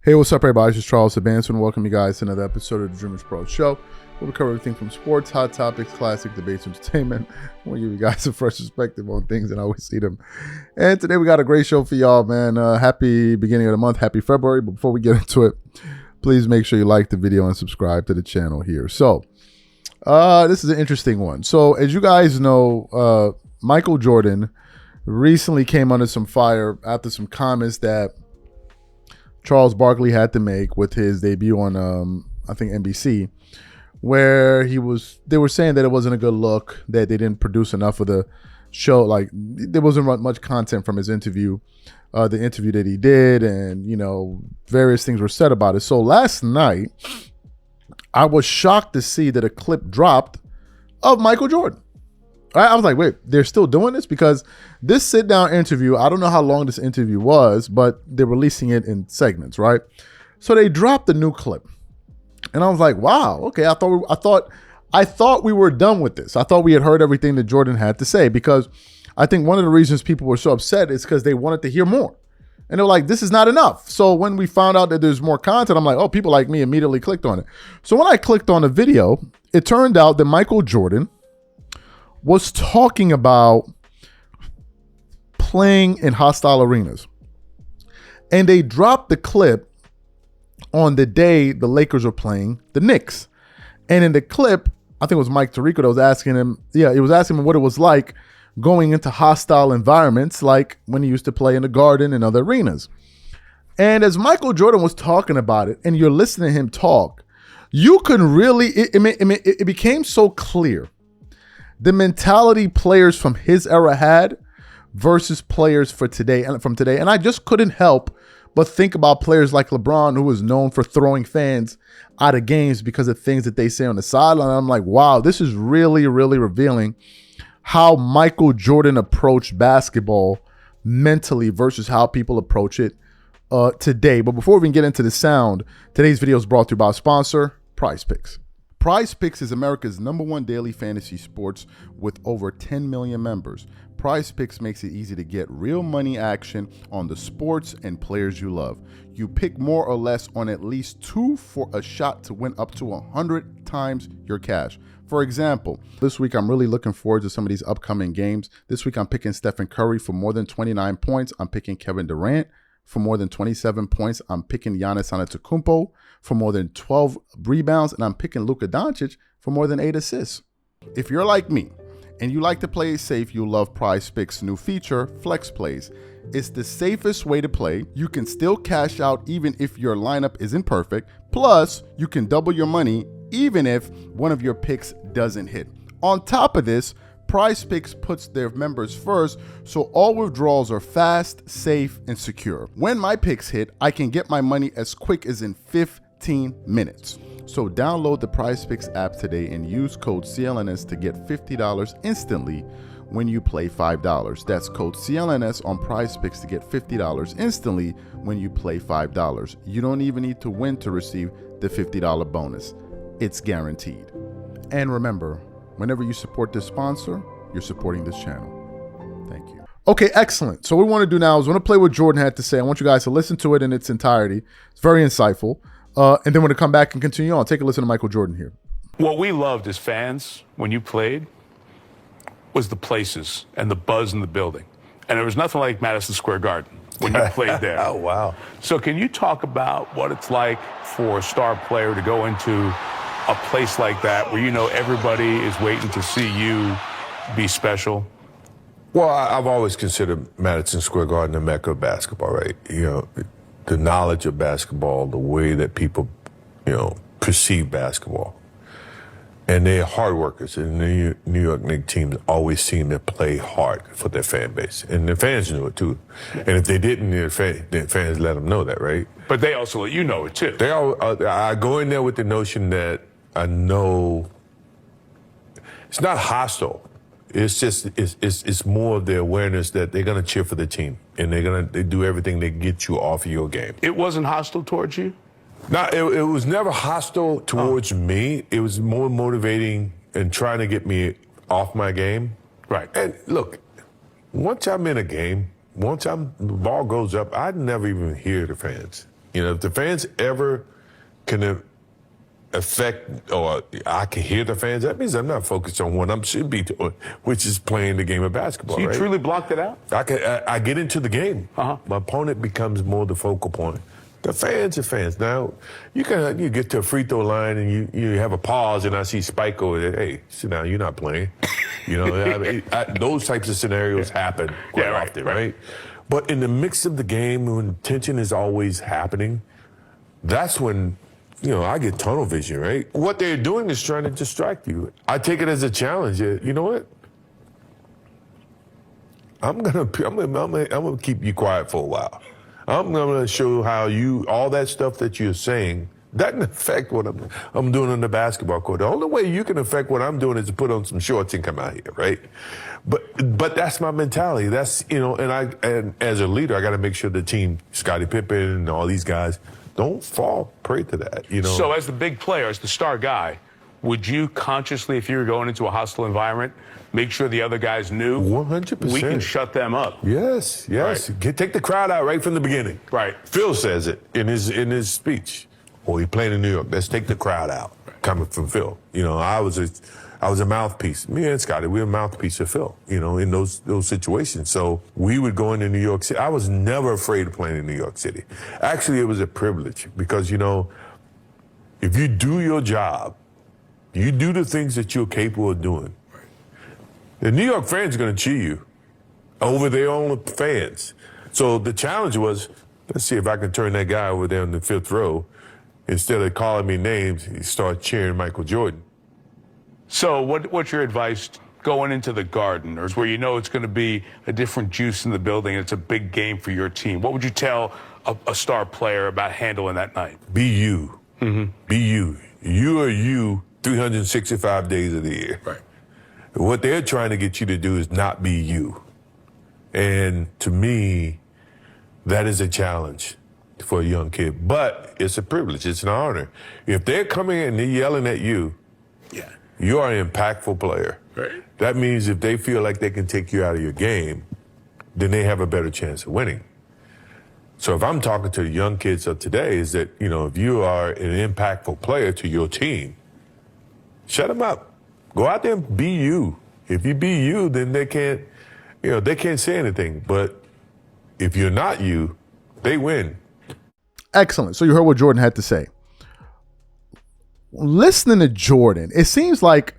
Hey, what's up, everybody? This is Charles Advancement. Welcome you guys to another episode of the DREAMERSPRO show, where we cover everything from sports, hot topics, classic debates, entertainment. I want to give you guys a fresh perspective on things and I always see them. And today we got a great show for y'all, man. Happy beginning of the month. Happy February. But before we get into it, please make sure you like the video and subscribe to the channel here. So this is an interesting one. So as you guys know, Michael Jordan recently came under some fire after some comments that Charles Barkley had to make with his debut on, I think, NBC, where they were saying that it wasn't a good look, that they didn't produce enough of the show. Like, there wasn't much content from his interview, the interview that he did, and, you know, various things were said about it. So last night, I was shocked to see that a clip dropped of Michael Jordan. I was like, wait, they're still doing this? Because this sit-down interview, I don't know how long this interview was, but they're releasing it in segments, right? So they dropped the new clip. And I was like, wow, okay, I thought we were done with this. I thought we had heard everything that Jordan had to say, because I think one of the reasons people were so upset is because they wanted to hear more. And they're like, this is not enough. So when we found out that there's more content, I'm like, oh, people like me immediately clicked on it. So when I clicked on the video, it turned out that Michael Jordan was talking about playing in hostile arenas. And they dropped the clip on the day the Lakers were playing the Knicks. And in the clip, I think it was Mike Tirico that was asking him, he was asking him what it was like going into hostile environments, like when he used to play in the Garden and other arenas. And as Michael Jordan was talking about it, and you're listening to him talk, you could really, it became so clear the mentality players from his era had versus players from today. And I just couldn't help but think about players like Lebron, who was known for throwing fans out of games because of things that they say on the sideline. I'm like, wow, this is really, really revealing how Michael Jordan approached basketball mentally versus how people approach it today. But before we can get into the sound, today's video is brought to you by our sponsor, Prize Picks. Prize Picks is America's #1 daily fantasy sports with over 10 million members. Prize Picks makes it easy to get real money action on the sports and players you love. You pick more or less on at least 2 for a shot to win up to 100 times your cash. For example, this week I'm really looking forward to some of these upcoming games. This week I'm picking Stephen Curry for more than 29 points. I'm picking Kevin Durant for more than 27 points. I'm picking Giannis Antetokounmpo for more than 12 rebounds, and I'm picking Luka Doncic for more than 8 assists. If you're like me and you like to play it safe, you'll love Prize Picks' new feature, Flex Plays. It's the safest way to play. You can still cash out even if your lineup isn't perfect. Plus, you can double your money even if one of your picks doesn't hit. On top of this, Prize Picks puts their members first, so all withdrawals are fast, safe, and secure. When my picks hit, I can get my money as quick as in 15 minutes. So download the Prize Picks app today and use code CLNS to get $50 instantly when you play $5. That's code CLNS on Prize Picks to get $50 instantly when you play $5. You don't even need to win to receive the $50 bonus. It's guaranteed. And remember, whenever you support this sponsor, you're supporting this channel. Thank you. Okay, excellent. So what we want to do now is we want to play what Jordan had to say. I want you guys to listen to it in its entirety. It's very insightful. And then we're going to come back and continue on. Take a listen to Michael Jordan here. What we loved as fans when you played was the places and the buzz in the building. And there was nothing like Madison Square Garden when you played there. Oh, wow. So can you talk about what it's like for a star player to go into a place like that where you know everybody is waiting to see you be special? Well, I've always considered Madison Square Garden the mecca of basketball, right? You know, the knowledge of basketball, the way that people, perceive basketball. And they're hard workers. And the New York Knicks teams always seem to play hard for their fan base. And the fans knew it, too. And if they didn't, the fans let them know that, right? But they also let you know it, too. I go in there with the notion that I know it's not hostile. It's just it's more of the awareness that they're gonna cheer for the team and they do everything to get you off of your game. It wasn't hostile towards you? No, it was never hostile towards me. It was more motivating and trying to get me off my game. Right. And look, once I'm in a game, once the ball goes up, I never even hear the fans. You know, if the fans ever can affect, or I can hear the fans, that means I'm not focused on what I should be doing, which is playing the game of basketball. So you right? truly blocked it out? I get into the game. My opponent becomes more the focal point. The fans are fans. Now, you get to a free throw line and you have a pause, and I see Spike over there. Hey, sit down. You're not playing. You know, those types of scenarios happen quite often, right? But in the mix of the game, when tension is always happening, that's when, you know, I get tunnel vision, right? What they're doing is trying to distract you. I take it as a challenge. You know what? I'm gonna keep you quiet for a while. I'm gonna show how all that stuff that you're saying doesn't affect what I'm doing on the basketball court. The only way you can affect what I'm doing is to put on some shorts and come out here, right? But that's my mentality. That's, you know, and as a leader, I got to make sure the team, Scottie Pippen and all these guys, don't fall prey to that, you know. So as the big player, as the star guy, would you consciously, if you were going into a hostile environment, make sure the other guys knew 100%. we can shut them up? Yes. Right. Take the crowd out right from the beginning. Right. Phil says it in his speech. Or he played in New York. Let's take the crowd out. Coming from Phil. You know, I was a mouthpiece. Me and Scottie, we were a mouthpiece of Phil, you know, in those situations. So we would go into New York City. I was never afraid of playing in New York City. Actually, it was a privilege because, you know, if you do your job, you do the things that you're capable of doing, the New York fans are going to cheer you over their own fans. So the challenge was, let's see if I can turn that guy over there in the fifth row. Instead of calling me names, he started cheering Michael Jordan. So what's your advice going into the Garden, or where you know it's going to be a different juice in the building and it's a big game for your team? What would you tell a star player about handling that night? Be you. Mm-hmm. Be you. You are you 365 days of the year. Right. What they're trying to get you to do is not be you. And to me, that is a challenge for a young kid. But it's a privilege. It's an honor. If they're coming in and they're yelling at you, you are an impactful player. Right. That means if they feel like they can take you out of your game, then they have a better chance of winning. So if I'm talking to the young kids of today, is that, you know, if you are an impactful player to your team, shut them up. Go out there and be you. If you be you, then they can't say anything. But if you're not you, they win. Excellent. So you heard what Jordan had to say. Listening to Jordan, it seems like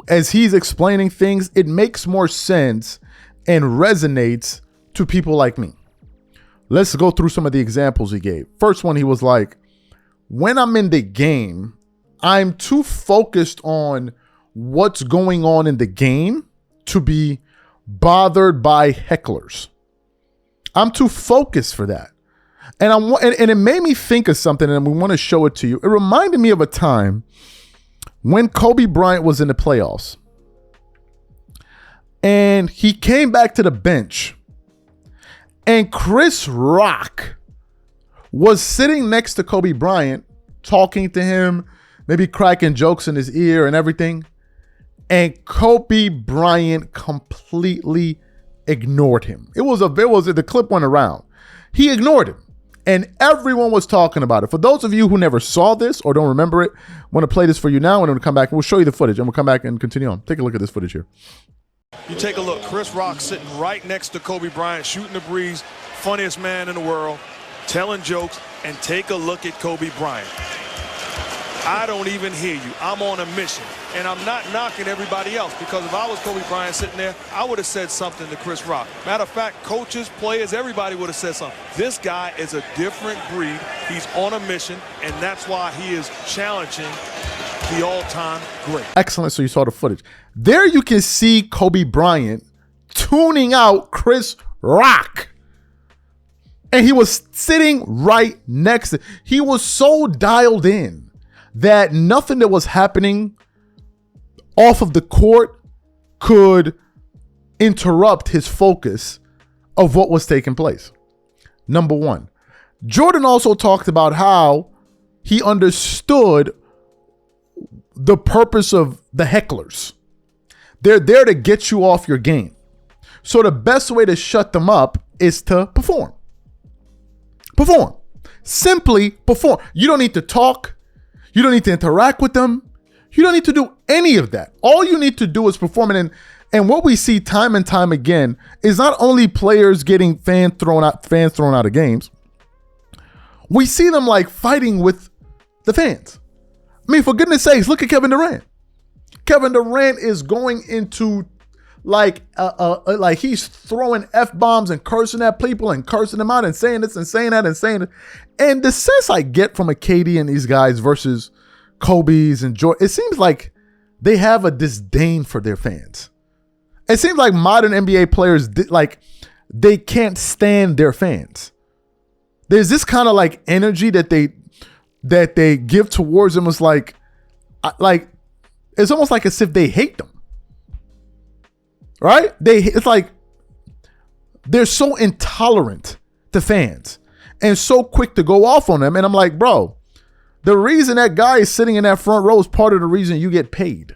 as he's explaining things, it makes more sense and resonates to people like me. Let's go through some of the examples he gave. First one, he was like, when I'm in the game, I'm too focused on what's going on in the game to be bothered by hecklers. I'm too focused for that. And it made me think of something, and we want to show it to you. It reminded me of a time when Kobe Bryant was in the playoffs. And he came back to the bench. And Chris Rock was sitting next to Kobe Bryant, talking to him, maybe cracking jokes in his ear and everything. And Kobe Bryant completely ignored him. The clip went around. He ignored him. And everyone was talking about it. For those of you who never saw this or don't remember it, I want to play this for you now, and I'm going to come back and we'll show you the footage, and we'll come back and continue on. Take a look at this footage here. You take a look, Chris Rock sitting right next to Kobe Bryant, shooting the breeze, funniest man in the world, telling jokes, and take a look at Kobe Bryant. I don't even hear you. I'm on a mission. And I'm not knocking everybody else, because if I was Kobe Bryant sitting there, I would have said something to Chris Rock. Matter of fact, coaches, players, everybody would have said something. This guy is a different breed. He's on a mission, and that's why he is challenging the all-time great. Excellent. So you saw the footage. There you can see Kobe Bryant tuning out Chris Rock. And he was sitting right next to him. He was so dialed in that nothing that was happening off of the court could interrupt his focus of what was taking place. Number one, Jordan also talked about how he understood the purpose of the hecklers. They're there to get you off your game. So the best way to shut them up is to perform. Perform. Simply perform. You don't need to talk. You don't need to interact with them. You don't need to do any of that. All you need to do is perform. And what we see time and time again is not only players getting fans thrown out of games. We see them like fighting with the fans. I mean, for goodness sakes, look at Kevin Durant. Kevin Durant is going into like he's throwing F-bombs and cursing at people and cursing them out and saying this and saying that and saying it. And the sense I get from a KD and these guys versus Kobe's and Jordan, it seems like they have a disdain for their fans. It seems like modern NBA players, like, they can't stand their fans. There's this kind of like energy that they give towards them. It's like it's almost like as if they hate them. Right? It's like they're so intolerant to fans and so quick to go off on them. And I'm like, bro, the reason that guy is sitting in that front row is part of the reason you get paid.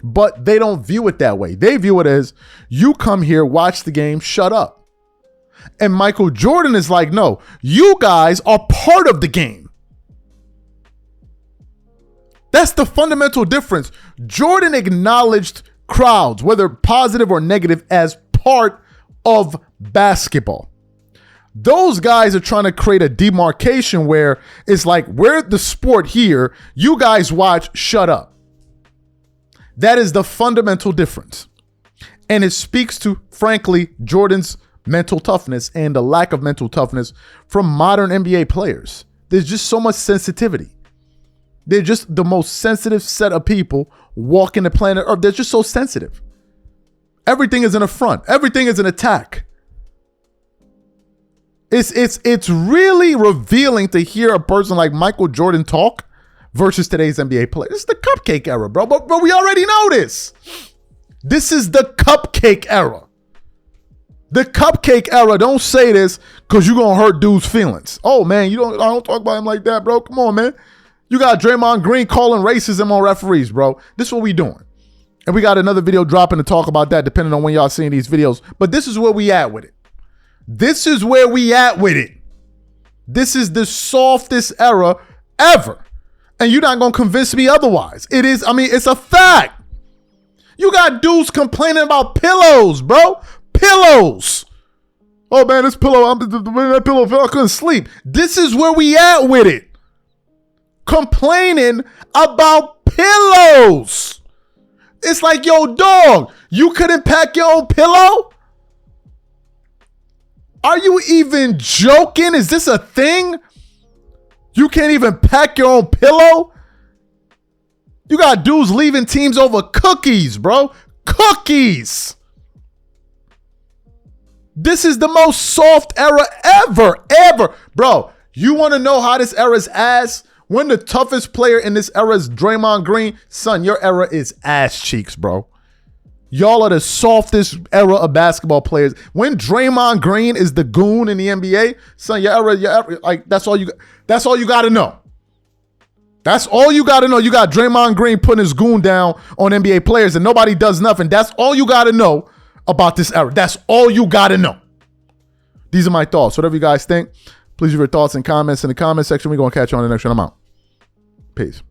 But they don't view it that way. They view it as, you come here, watch the game, shut up. And Michael Jordan is like, no, you guys are part of the game. That's the fundamental difference. Jordan acknowledged crowds, whether positive or negative, as part of basketball. Those guys are trying to create a demarcation where it's like, we're the sport here, you guys watch, shut up. That is the fundamental difference. And it speaks to, frankly, Jordan's mental toughness and the lack of mental toughness from modern NBA players. There's just so much sensitivity. They're just the most sensitive set of people walking the planet Earth. They're just so sensitive. Everything is an affront. Everything is an attack. It's really revealing to hear a person like Michael Jordan talk versus today's NBA player. This is the cupcake era, bro. But we already know this. This is the cupcake era. The cupcake era. Don't say this because you're going to hurt dude's feelings. Oh, man, I don't talk about him like that, bro. Come on, man. You got Draymond Green calling racism on referees, bro. This is what we doing. And we got another video dropping to talk about that depending on when y'all seeing these videos. But this is where we at with it. This is where we at with it. This is the softest era ever. And you're not going to convince me otherwise. It is, it's a fact. You got dudes complaining about pillows, bro. Pillows. Oh, man, this pillow, that pillow fell, I couldn't sleep. This is where we at with it. Complaining about pillows. It's like, yo, dog, you couldn't pack your own pillow? Are you even joking? Is this a thing? You can't even pack your own pillow? You got dudes leaving teams over cookies, bro. Cookies. This is the most soft era ever. Bro, you want to know how this era is ass? When the toughest player in this era is Draymond Green, son, your era is ass cheeks, bro. Y'all are the softest era of basketball players. When Draymond Green is the goon in the NBA, son, your era, like, that's all you got to know. That's all you got to know. You got Draymond Green putting his goon down on NBA players and nobody does nothing. That's all you got to know about this era. That's all you got to know. These are my thoughts. Whatever you guys think, please leave your thoughts and comments in the comment section. We're going to catch you on the next one. I'm out. Peace.